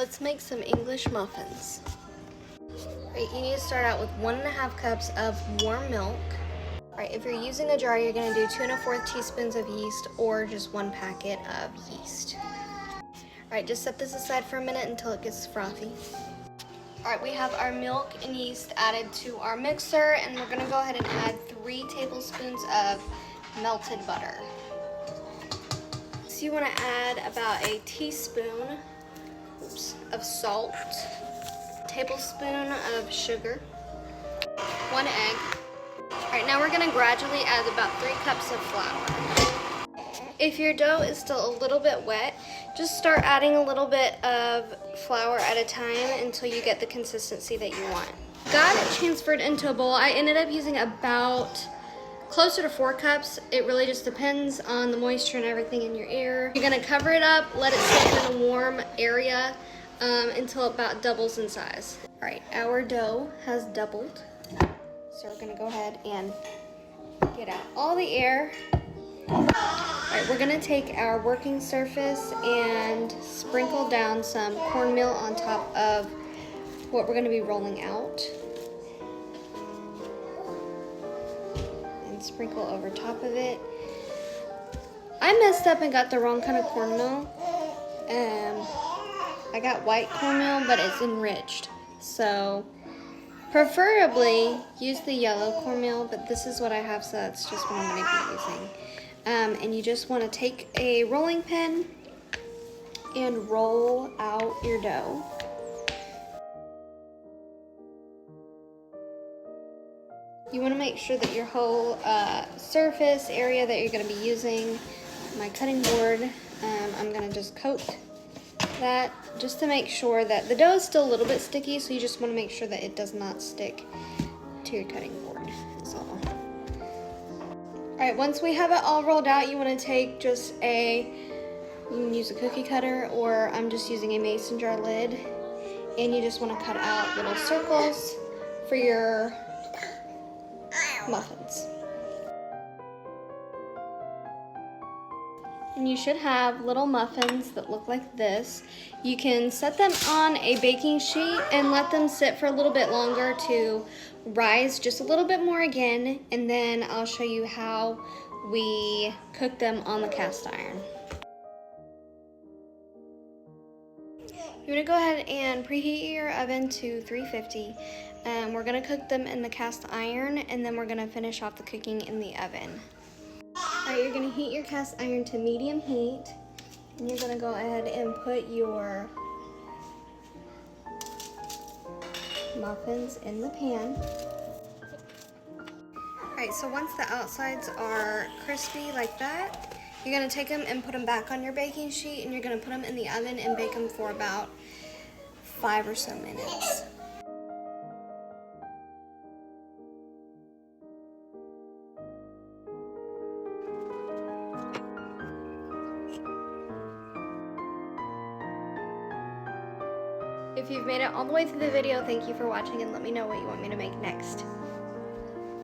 let's make some English muffins. Right, you need to start out with 1.5 cups of warm milk. Alright, if you're using a jar, you're going to do 2 1/4 teaspoons of yeast or just 1 packet of yeast. Alright, just set this aside for a minute until it gets frothy. Alright, we have our milk and yeast added to our mixer, and we're going to go ahead and add 3 tablespoons of melted butter. So you want to add about a teaspoon of salt, a tablespoon of sugar, 1 egg. Alright, now we're going to gradually add about 3 cups of flour. If your dough is still a little bit wet, just start adding a little bit of flour at a time until you get the consistency that you want. Got it transferred into a bowl. I ended up using about closer to 4 cups. It really just depends on the moisture and everything in your air. You're gonna cover it up, let it sit in a warm area until it about doubles in size. All right, our dough has doubled. So we're gonna go ahead and get out all the air. All right, we're gonna take our working surface and sprinkle down some cornmeal on top of what we're gonna be rolling out. And sprinkle over top of it. I messed up and got the wrong kind of cornmeal. I got white cornmeal, but it's enriched. So preferably use the yellow cornmeal, but this is what I have, so that's just what I'm gonna be using. And you just want to take a rolling pin and roll out your dough. You want to make sure that your whole surface area that you're going to be using, my cutting board, I'm going to just coat that just to make sure that the dough is still a little bit sticky, so you just want to make sure that it does not stick to your cutting board. That's all. Alright, once we have it all rolled out, you want to take just you can use a cookie cutter, or I'm just using a mason jar lid, and you just want to cut out little circles for your muffins. And you should have little muffins that look like this. You can set them on a baking sheet and let them sit for a little bit longer to rise just a little bit more again, and then I'll show you how we cook them on the cast iron. You're gonna go ahead and preheat your oven to 350. We're gonna cook them in the cast iron, and then we're gonna finish off the cooking in the oven. Alright, you're gonna heat your cast iron to medium heat, and you're gonna go ahead and put your muffins in the pan. Alright, so once the outsides are crispy like that, you're going to take them and put them back on your baking sheet, and you're going to put them in the oven and bake them for about 5 or so minutes. If you've made it all the way through the video, thank you for watching, and let me know what you want me to make next.